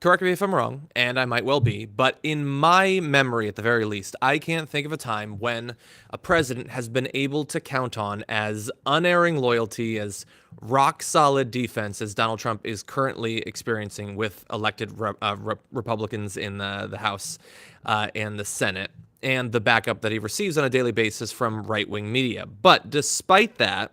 correct me if I'm wrong, and I might well be, but in my memory, at the very least, I can't think of a time when a president has been able to count on as unerring loyalty, as rock solid defense as Donald Trump is currently experiencing with elected Republicans in the House and the Senate, and the backup that he receives on a daily basis from right-wing media. But despite that,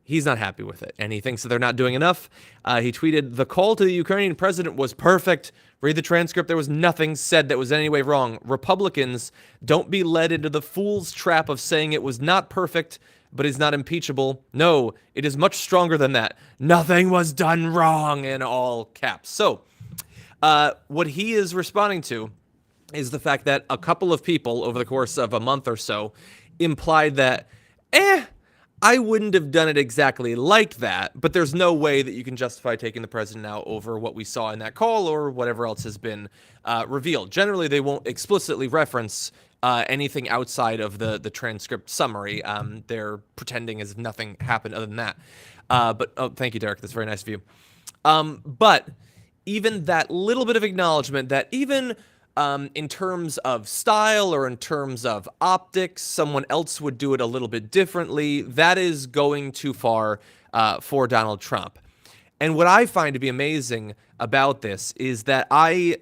he's not happy with it, and he thinks that they're not doing enough. He tweeted, "The call to the Ukrainian president was perfect. Read the transcript. There was nothing said that was in any way wrong. Republicans, don't be led into the fool's trap of saying it was not perfect, but is not impeachable. No, it is much stronger than that. Nothing was done wrong," in all caps. So, what he is responding to is the fact that a couple of people over the course of a month or so implied that, I wouldn't have done it exactly like that, but there's no way that you can justify taking the president out over what we saw in that call or whatever else has been revealed. Generally, they won't explicitly reference anything outside of the transcript summary. They're pretending as if nothing happened other than that. But thank you, Derek. That's very nice of you. But even that little bit of acknowledgement that even in terms of style or in terms of optics, someone else would do it a little bit differently, that is going too far for Donald Trump. And what I find to be amazing about this is that I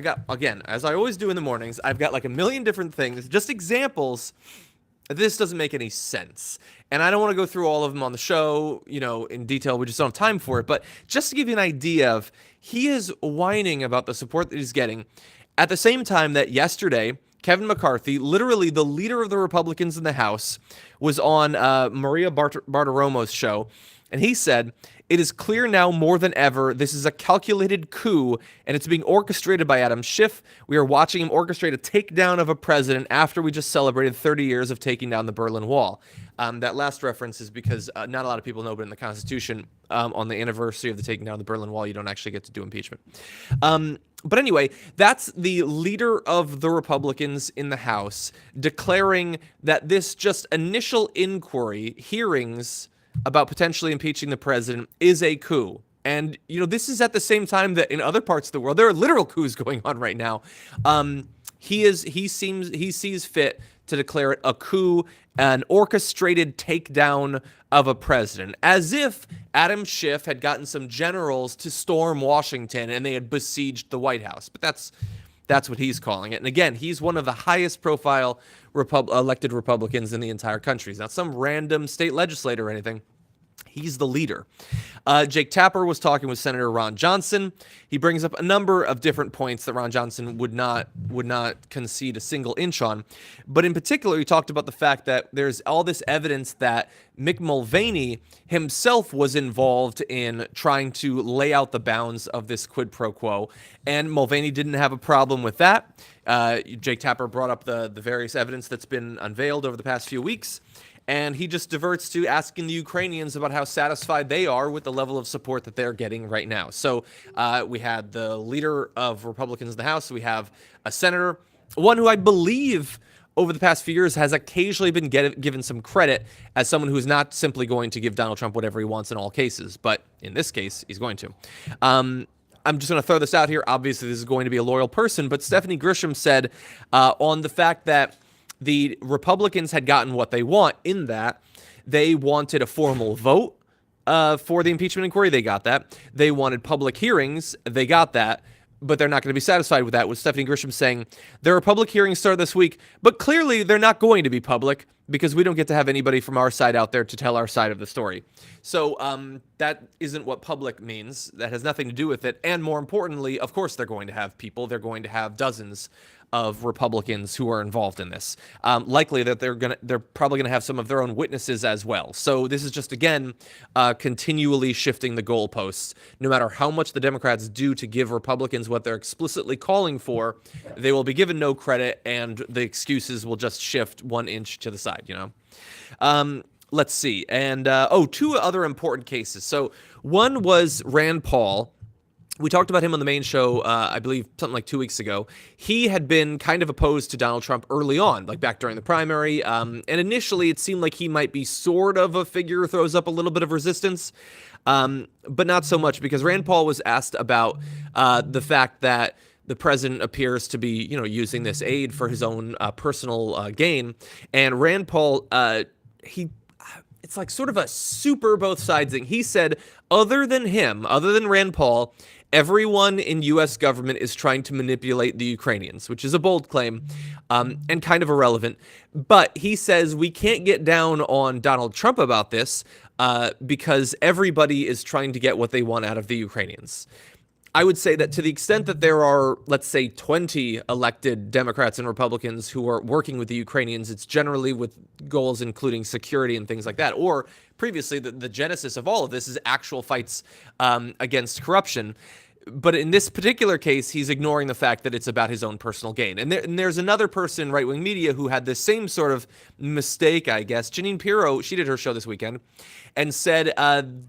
got, again, as I always do in the mornings, I've got like a million different things, just examples. This doesn't make any sense. And I don't want to go through all of them on the show, in detail. We just don't have time for it. But just to give you an idea of, he is whining about the support that he's getting at the same time that yesterday, Kevin McCarthy, literally the leader of the Republicans in the House, was on Maria Bartiromo's show. And he said, "It is clear now more than ever this is a calculated coup, and it's being orchestrated by Adam Schiff. We are watching him orchestrate a takedown of a president after we just celebrated 30 years of taking down the Berlin Wall." That last reference is because not a lot of people know, but in the Constitution, on the anniversary of the taking down of the Berlin Wall, you don't actually get to do impeachment. But anyway, that's the leader of the Republicans in the House declaring that this just initial inquiry, hearings about potentially impeaching the president, is a coup. And, this is at the same time that in other parts of the world, there are literal coups going on right now. He sees fit to declare it a coup, an orchestrated takedown of a president, as if Adam Schiff had gotten some generals to storm Washington and they had besieged the White House. But that's what he's calling it. And again, he's one of the highest profile elected Republicans in the entire country. He's not some random state legislator or anything. He's the leader. Jake Tapper was talking with Senator Ron Johnson. He brings up a number of different points that Ron Johnson would not concede a single inch on. But in particular, he talked about the fact that there's all this evidence that Mick Mulvaney himself was involved in trying to lay out the bounds of this quid pro quo. And Mulvaney didn't have a problem with that. Jake Tapper brought up the various evidence that's been unveiled over the past few weeks. And he just diverts to asking the Ukrainians about how satisfied they are with the level of support that they're getting right now. So we had the leader of Republicans in the House. We have a senator, one who I believe over the past few years has occasionally been given some credit as someone who is not simply going to give Donald Trump whatever he wants in all cases. But in this case, he's going to. I'm just going to throw this out here. Obviously, this is going to be a loyal person. But Stephanie Grisham said on the fact that the Republicans had gotten what they want, in that they wanted a formal vote for the impeachment inquiry. They got that. They wanted public hearings. They got that. But they're not going to be satisfied with that, with Stephanie Grisham saying there are public hearings start this week, but clearly they're not going to be public because we don't get to have anybody from our side out there to tell our side of the story. So that isn't what public means. That has nothing to do with it. And more importantly, of course, they're going to have people. They're going to have dozens of Republicans who are involved in this. Likely that they're probably gonna have some of their own witnesses as well. So this is just, again, continually shifting the goalposts. No matter how much the Democrats do to give Republicans what they're explicitly calling for, they will be given no credit, and the excuses will just shift 1 inch to the side. Let's see, and two other important cases. So one was Rand Paul. We talked about him on the main show, I believe something like 2 weeks ago. He had been kind of opposed to Donald Trump early on, like back during the primary. And initially, it seemed like he might be sort of a figure who throws up a little bit of resistance, but not so much, because Rand Paul was asked about the fact that the president appears to be, using this aid for his own personal gain. And Rand Paul, it's like sort of a super both sides thing. He said, other than Rand Paul, everyone in U.S. government is trying to manipulate the Ukrainians, which is a bold claim and kind of irrelevant. But he says we can't get down on Donald Trump about this because everybody is trying to get what they want out of the Ukrainians. I would say that to the extent that there are, let's say, 20 elected Democrats and Republicans who are working with the Ukrainians, it's generally with goals including security and things like that. Or previously, the genesis of all of this is actual fights against corruption. But in this particular case, he's ignoring the fact that it's about his own personal gain. And there's another person in right-wing media who had the same sort of mistake, I guess. Janine Pirro, she did her show this weekend, and said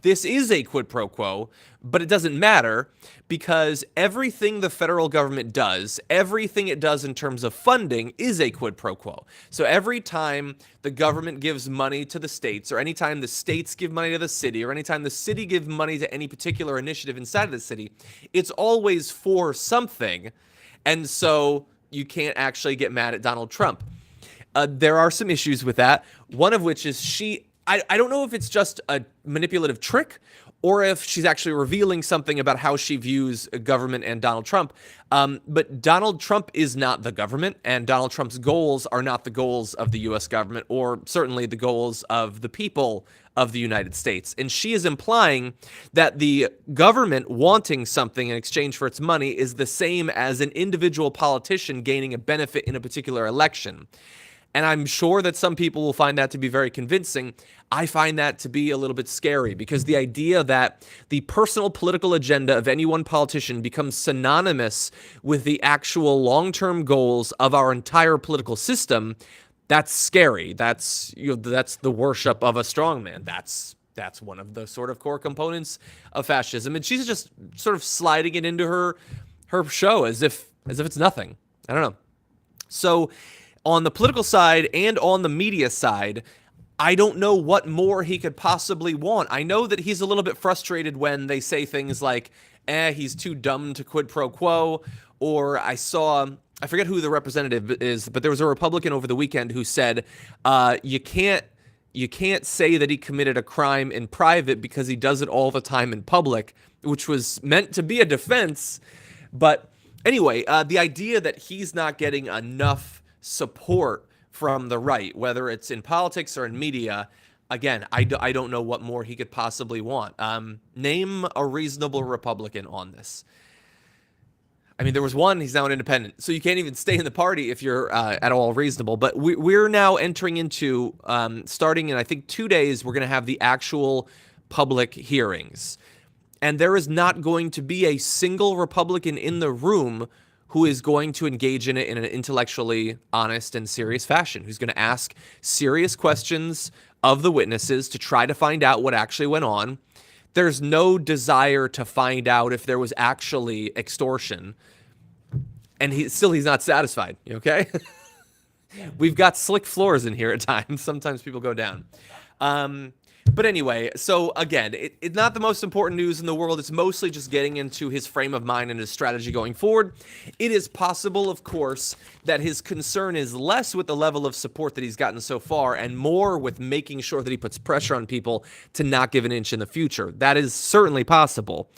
this is a quid pro quo, but it doesn't matter because everything the federal government does, everything it does in terms of funding is a quid pro quo. So every time the government gives money to the states, or anytime the states give money to the city, or anytime the city gives money to any particular initiative inside of the city, it's always for something. And so you can't actually get mad at Donald Trump. There are some issues with that. One of which is I don't know if it's just a manipulative trick or if she's actually revealing something about how she views government and Donald Trump. But Donald Trump is not the government, and Donald Trump's goals are not the goals of the U.S. government, or certainly the goals of the people of the United States. And she is implying that the government wanting something in exchange for its money is the same as an individual politician gaining a benefit in a particular election. And I'm sure that some people will find that to be very convincing. I find that to be a little bit scary, because the idea that the personal political agenda of any one politician becomes synonymous with the actual long-term goals of our entire political system, that's scary. That's the worship of a strongman. That's one of the sort of core components of fascism. And she's just sort of sliding it into her show as if it's nothing. I don't know. So on the political side and on the media side, I don't know what more he could possibly want. I know that he's a little bit frustrated when they say things like, he's too dumb to quid pro quo, or I forget who the representative is, but there was a Republican over the weekend who said, you can't say that he committed a crime in private because he does it all the time in public, which was meant to be a defense. But anyway, the idea that he's not getting enough support from the right, whether it's in politics or in media, again, I don't know what more he could possibly want. Name a reasonable Republican on this. I mean, there was one, he's now an independent, so you can't even stay in the party if you're at all reasonable. But we're now entering into, starting in, I think, 2 days, we're going to have the actual public hearings. And there is not going to be a single Republican in the room who is going to engage in it in an intellectually honest and serious fashion, who's going to ask serious questions of the witnesses to try to find out what actually went on. There's no desire to find out if there was actually extortion. And he's not satisfied, okay? We've got slick floors in here at times. Sometimes people go down. But anyway, so again, it's not the most important news in the world. It's mostly just getting into his frame of mind and his strategy going forward. It is possible, of course, that his concern is less with the level of support that he's gotten so far and more with making sure that he puts pressure on people to not give an inch in the future. That is certainly possible.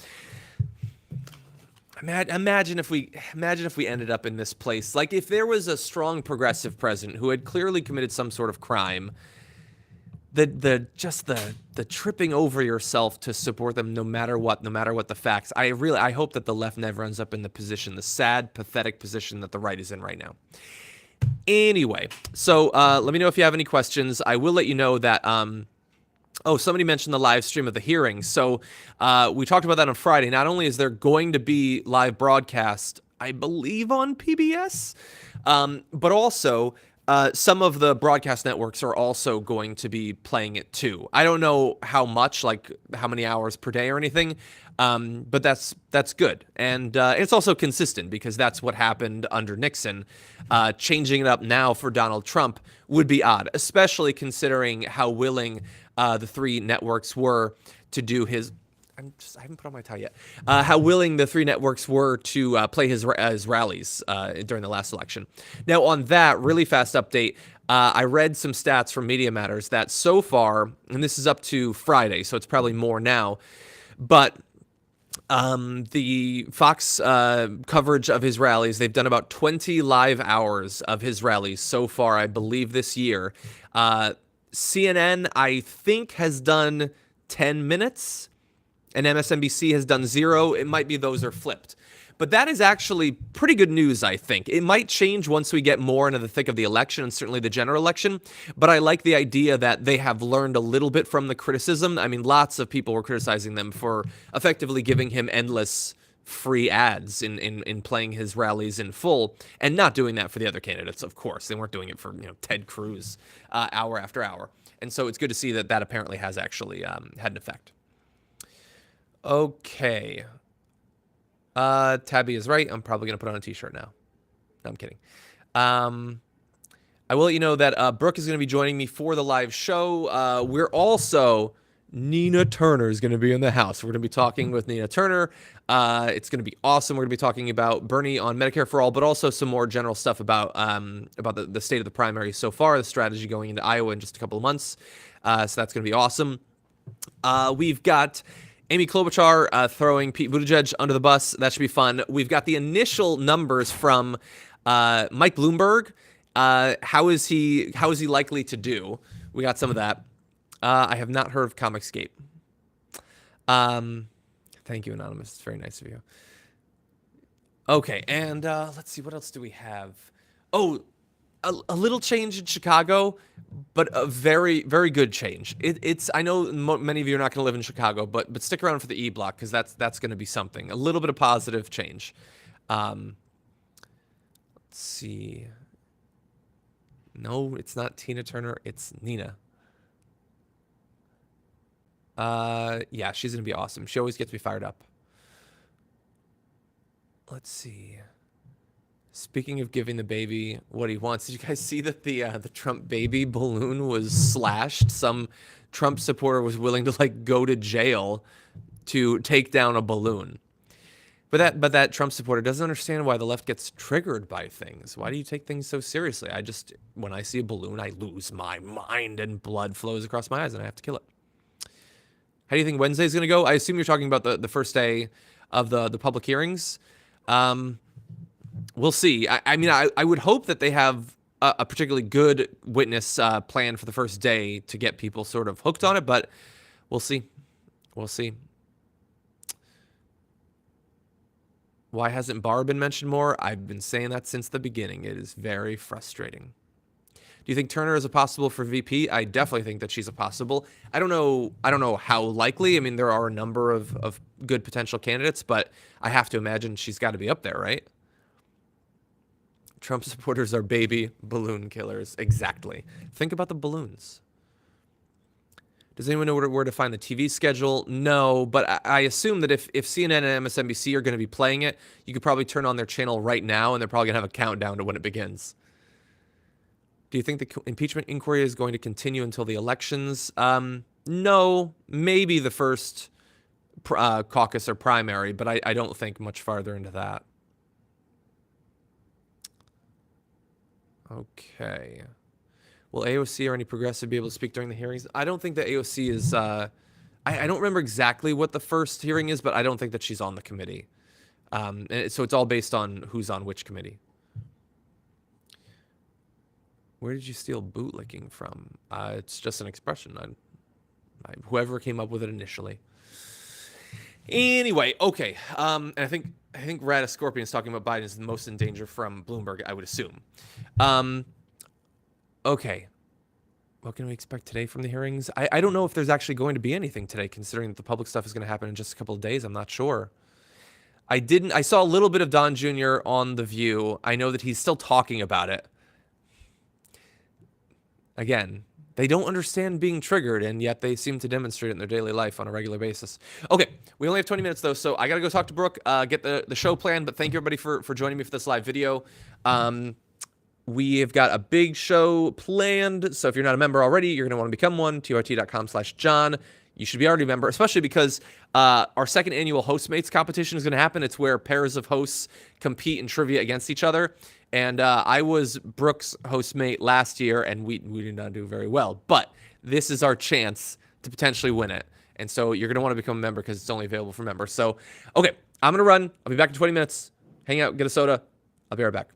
Imagine if we ended up in this place. Like, if there was a strong progressive president who had clearly committed some sort of crime, the tripping over yourself to support them no matter what the facts. I hope that the left never ends up in the sad, pathetic position that the right is in right now. Anyway, so let me know if you have any questions. I will let you know that somebody mentioned the live stream of the hearings. So we talked about that on Friday. Not only is there going to be live broadcast, I believe, on PBS, but also some of the broadcast networks are also going to be playing it too. I don't know how much, like how many hours per day or anything, but that's good, and it's also consistent because that's what happened under Nixon. Changing it up now for Donald Trump would be odd, especially considering how willing the three networks were to do his. I haven't put on my tie yet. How willing the three networks were to play his rallies during the last election. Now, on that really fast update, I read some stats from Media Matters that so far, and this is up to Friday, so it's probably more now, but the Fox coverage of his rallies, they've done about 20 live hours of his rallies so far, I believe, this year. CNN, I think, has done 10 minutes. And MSNBC has done 0. It might be those are flipped. But that is actually pretty good news, I think. It might change once we get more into the thick of the election and certainly the general election. But I like the idea that they have learned a little bit from the criticism. I mean, lots of people were criticizing them for effectively giving him endless free ads in playing his rallies in full and not doing that for the other candidates, of course. They weren't doing it for Ted Cruz hour after hour. And so it's good to see that that apparently has actually had an effect. Okay. Tabby is right. I'm probably going to put on a t-shirt now. No, I'm kidding. I will let you know that Brooke is going to be joining me for the live show. We're also... Nina Turner is going to be in the house. We're going to be talking with Nina Turner. It's going to be awesome. We're going to be talking about Bernie on Medicare for All, but also some more general stuff about the state of the primary so far, the strategy going into Iowa in just a couple of months. So that's going to be awesome. We've got Amy Klobuchar throwing Pete Buttigieg under the bus. That should be fun. We've got the initial numbers from Mike Bloomberg. How is he likely to do? We got some of that. I have not heard of Comicscape. Thank you, Anonymous. It's very nice of you. Okay, and let's see. What else do we have? Oh, a little change in Chicago, but a very, very good change. It's. I know many of you are not going to live in Chicago, but stick around for the E block because that's going to be something. A little bit of positive change. Let's see. No, it's not Tina Turner. It's Nina. Yeah, she's going to be awesome. She always gets me fired up. Let's see. Speaking of giving the baby what he wants, did you guys see that the Trump baby balloon was slashed? Some Trump supporter was willing to go to jail to take down a balloon. But that Trump supporter doesn't understand why the left gets triggered by things. Why do you take things so seriously? When I see a balloon, I lose my mind and blood flows across my eyes and I have to kill it. How do you think Wednesday is going to go? I assume you're talking about the first day of the public hearings. We'll see. I mean, I would hope that they have a particularly good witness plan for the first day to get people sort of hooked on it, but we'll see. We'll see. Why hasn't Barr been mentioned more? I've been saying that since the beginning. It is very frustrating. Do you think Turner is a possible for VP? I definitely think that she's a possible. I don't know how likely. I mean, there are a number of good potential candidates, but I have to imagine she's got to be up there, right? Trump supporters are baby balloon killers. Exactly. Think about the balloons. Does anyone know where to find the TV schedule? No, but I assume that if CNN and MSNBC are going to be playing it, you could probably turn on their channel right now, and they're probably going to have a countdown to when it begins. Do you think the impeachment inquiry is going to continue until the elections? No, maybe the first caucus or primary, but I don't think much farther into that. Okay. Will AOC or any progressive be able to speak during the hearings? I don't think that AOC is... I don't remember exactly what the first hearing is, but I don't think that she's on the committee. And so it's all based on who's on which committee. Where did you steal bootlicking from? It's just an expression. Whoever came up with it initially. Anyway, okay. And I think Rada Scorpion is talking about Biden is the most in danger from Bloomberg, I would assume. Okay. What can we expect today from the hearings? I don't know if there's actually going to be anything today, considering that the public stuff is going to happen in just a couple of days. I'm not sure. I saw a little bit of Don Jr. on The View. I know that he's still talking about it. Again, they don't understand being triggered, and yet they seem to demonstrate it in their daily life on a regular basis. Okay, we only have 20 minutes, though, so I got to go talk to Brooke, get the show planned, but thank you, everybody, for joining me for this live video. We have got a big show planned, so if you're not a member already, you're going to want to become one, trt.com/John. You should be already a member, especially because our second annual Hostmates competition is going to happen. It's where pairs of hosts compete in trivia against each other. And I was Brooke's hostmate last year, and we did not do very well. But this is our chance to potentially win it. And so you're going to want to become a member because it's only available for members. So, okay, I'm going to run. I'll be back in 20 minutes. Hang out, get a soda. I'll be right back.